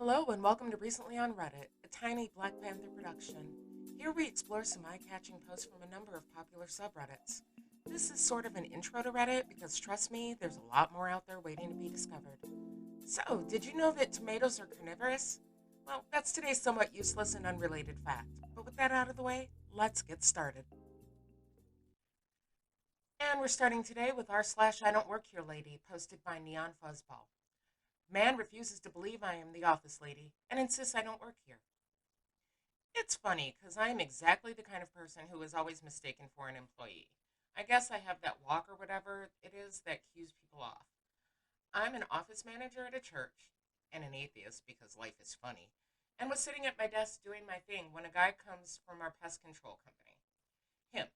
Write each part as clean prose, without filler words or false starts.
Hello and welcome to Recently on Reddit, a tiny Black Panther production. Here we explore some eye-catching posts from a number of popular subreddits. This is sort of an intro to Reddit because trust me, there's a lot more out there waiting to be discovered. So, did you know that tomatoes are carnivorous? Well, that's today's somewhat useless and unrelated fact. But with that out of the way, let's get started. And we're starting today with r/I don't work here lady, posted by Neon Fuzzball. Man refuses to believe I am the office lady and insists I don't work here. It's funny because I am exactly the kind of person who is always mistaken for an employee. I guess I have that walk or whatever it is that cues people off. I'm an office manager at a church and an atheist because life is funny, and was sitting at my desk doing my thing when a guy comes from our pest control company. Him.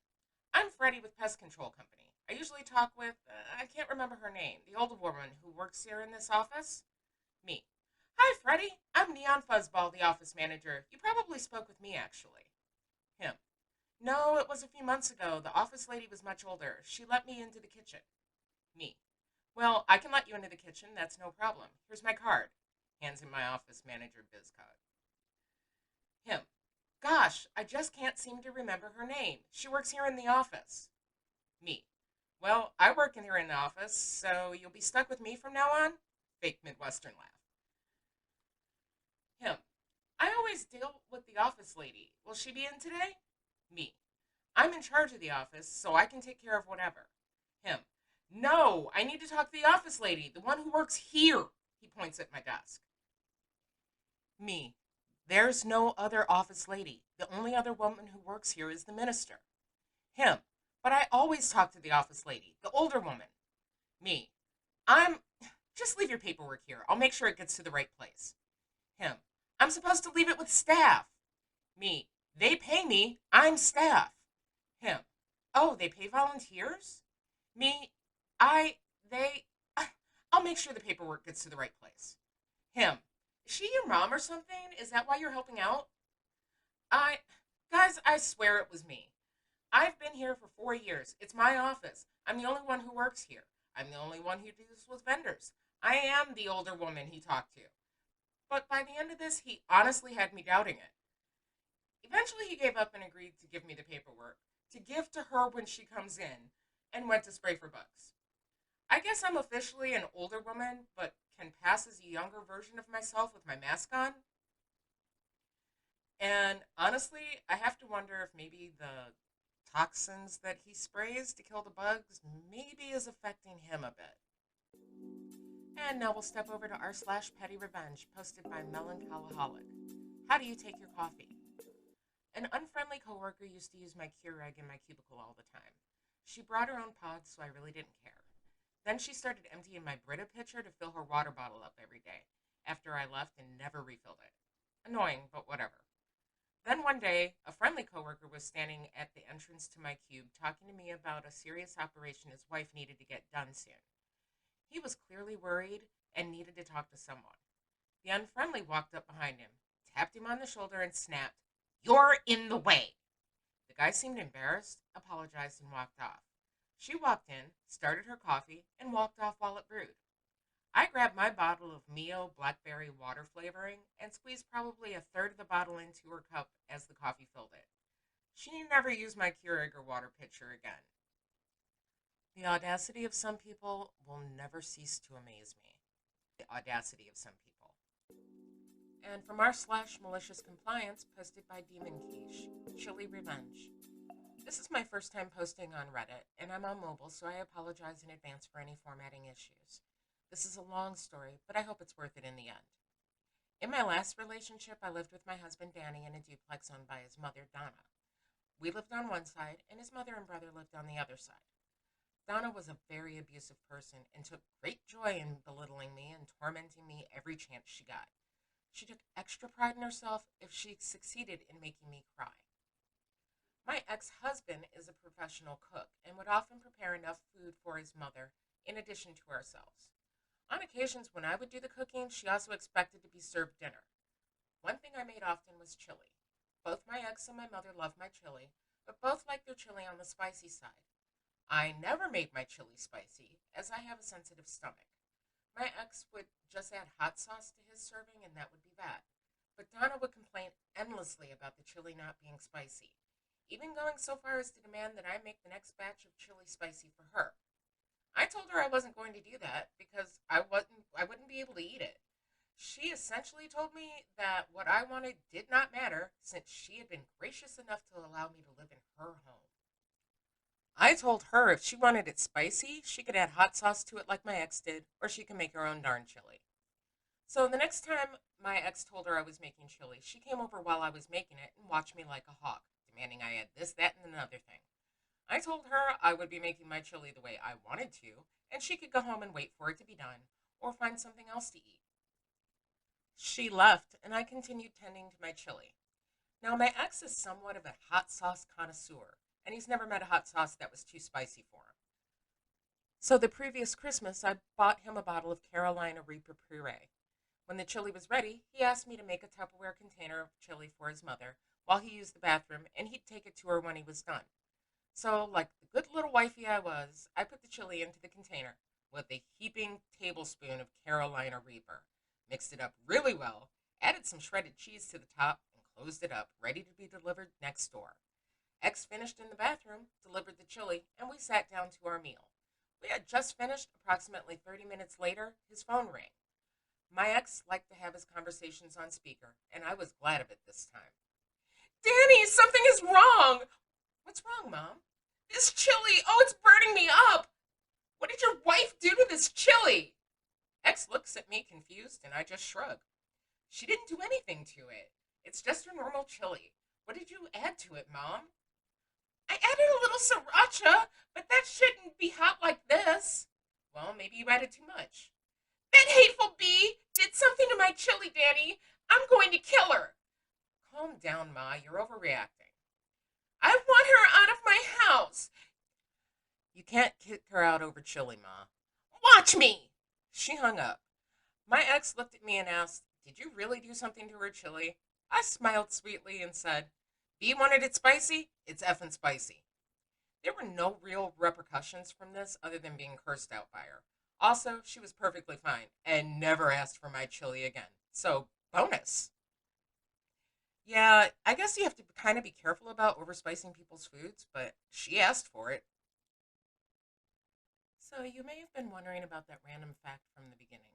I'm Freddie with Pest Control Company. I usually talk with, I can't remember her name, the older woman who works here in this office. Me. Hi, Freddie. I'm Neon Fuzzball, the office manager. You probably spoke with me, actually. Him. No, it was a few months ago. The office lady was much older. She let me into the kitchen. Me. Well, I can let you into the kitchen. That's no problem. Here's my card. Hands him my office manager biz card. Him. Gosh, I just can't seem to remember her name. She works here in the office. Me. Well, I work in here in the office, so you'll be stuck with me from now on? Fake Midwestern laugh. Him. I always deal with the office lady. Will she be in today? Me. I'm in charge of the office, so I can take care of whatever. Him. No, I need to talk to the office lady, the one who works here. He points at my desk. Me. There's no other office lady. The only other woman who works here is the minister. Him. But I always talk to the office lady, the older woman. Me. I'm. Just leave your paperwork here. I'll make sure it gets to the right place. Him. I'm supposed to leave it with staff. Me. They pay me. I'm staff. Him. Oh, they pay volunteers? Me. I. They. I'll make sure the paperwork gets to the right place. Him. Is she your mom or something? Is that why you're helping out? I. Guys, I swear it was me. I've been here for 4 years. It's my office. I'm the only one who works here. I'm the only one who deals with vendors. I am the older woman he talked to. But by the end of this, he honestly had me doubting it. Eventually, he gave up and agreed to give me the paperwork, to give to her when she comes in, and went to spray for bugs. I guess I'm officially an older woman, but can pass as a younger version of myself with my mask on. And honestly, I have to wonder if maybe the toxins that he sprays to kill the bugs maybe is affecting him a bit. And now we'll step over to r/petty revenge, posted by Melancholic. How do you take your coffee? An unfriendly coworker used to use my Keurig in my cubicle all the time. She brought her own pods, so I really didn't care. Then she started emptying my Brita pitcher to fill her water bottle up every day, after I left and never refilled it. Annoying, but whatever. Then one day, a friendly coworker was standing at the entrance to my cube talking to me about a serious operation his wife needed to get done soon. He was clearly worried and needed to talk to someone. The unfriendly walked up behind him, tapped him on the shoulder, and snapped, "You're in the way." The guy seemed embarrassed, apologized, and walked off. She walked in, started her coffee, and walked off while it brewed. I grabbed my bottle of Mio blackberry water flavoring and squeezed probably a third of the bottle into her cup as the coffee filled it. She never used my Keurig or water pitcher again. The audacity of some people will never cease to amaze me. The audacity of some people. And from r/malicious compliance, posted by Demon Quiche, Chili Revenge. This is my first time posting on Reddit, and I'm on mobile, so I apologize in advance for any formatting issues. This is a long story, but I hope it's worth it in the end. In my last relationship, I lived with my husband Danny in a duplex owned by his mother Donna. We lived on one side, and his mother and brother lived on the other side. Donna was a very abusive person and took great joy in belittling me and tormenting me every chance she got. She took extra pride in herself if she succeeded in making me cry. My ex-husband is a professional cook and would often prepare enough food for his mother in addition to ourselves. On occasions when I would do the cooking, she also expected to be served dinner. One thing I made often was chili. Both my ex and my mother love my chili, but both like their chili on the spicy side. I never made my chili spicy, as I have a sensitive stomach. My ex would just add hot sauce to his serving, and that would be that. But Donna would complain endlessly about the chili not being spicy, even going so far as to demand that I make the next batch of chili spicy for her. I told her I wasn't going to do that because I wouldn't be able to eat it. She essentially told me that what I wanted did not matter since she had been gracious enough to allow me to live in her home. I told her if she wanted it spicy, she could add hot sauce to it like my ex did, or she could make her own darn chili. So the next time my ex told her I was making chili, she came over while I was making it and watched me like a hawk, demanding I add this, that, and another thing. I told her I would be making my chili the way I wanted to, and she could go home and wait for it to be done, or find something else to eat. She left, and I continued tending to my chili. Now, my ex is somewhat of a hot sauce connoisseur, and he's never met a hot sauce that was too spicy for him. So the previous Christmas, I bought him a bottle of Carolina Reaper puree. When the chili was ready, he asked me to make a Tupperware container of chili for his mother while he used the bathroom, and he'd take it to her when he was done. So, like the good little wifey I was, I put the chili into the container with a heaping tablespoon of Carolina Reaper, mixed it up really well, added some shredded cheese to the top, and closed it up, ready to be delivered next door. X finished in the bathroom, delivered the chili, and we sat down to our meal. We had just finished. Approximately 30 minutes later, his phone rang. My ex liked to have his conversations on speaker, and I was glad of it this time. Danny, something is wrong! What's wrong, Mom? This chili, oh, it's burning me up! What did your wife do to this chili? X looks at me confused, and I just shrug. She didn't do anything to it. It's just her normal chili. What did you add to it, Mom? I added a little sriracha, but that shouldn't be hot like this. Well, maybe you added too much. That hateful bee did something to my chili, Danny. I'm going to kill her. Calm down, Ma. You're overreacting. I want her out of my house. You can't kick her out over chili, Ma. Watch me. She hung up. My ex looked at me and asked, Did you really do something to her chili? I smiled sweetly and said, Bee wanted it spicy? It's effing spicy. There were no real repercussions from this other than being cursed out by her. Also, she was perfectly fine and never asked for my chili again. So, bonus. Yeah, I guess you have to kind of be careful about overspicing people's foods, but she asked for it. So, you may have been wondering about that random fact from the beginning.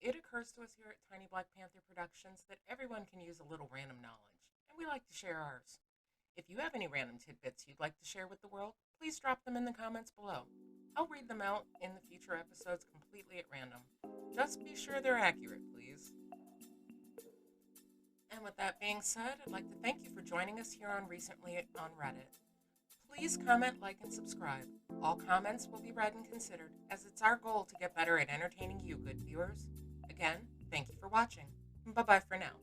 It occurs to us here at Tiny Black Panther Productions that everyone can use a little random knowledge, and we like to share ours. If you have any random tidbits you'd like to share with the world, please drop them in the comments below. I'll read them out in the future episodes completely at random. Just be sure they're accurate, please. And with that being said, I'd like to thank you for joining us here on Recently on Reddit. Please comment, like, and subscribe. All comments will be read and considered, as it's our goal to get better at entertaining you, good viewers. Again, thank you for watching. Bye-bye for now.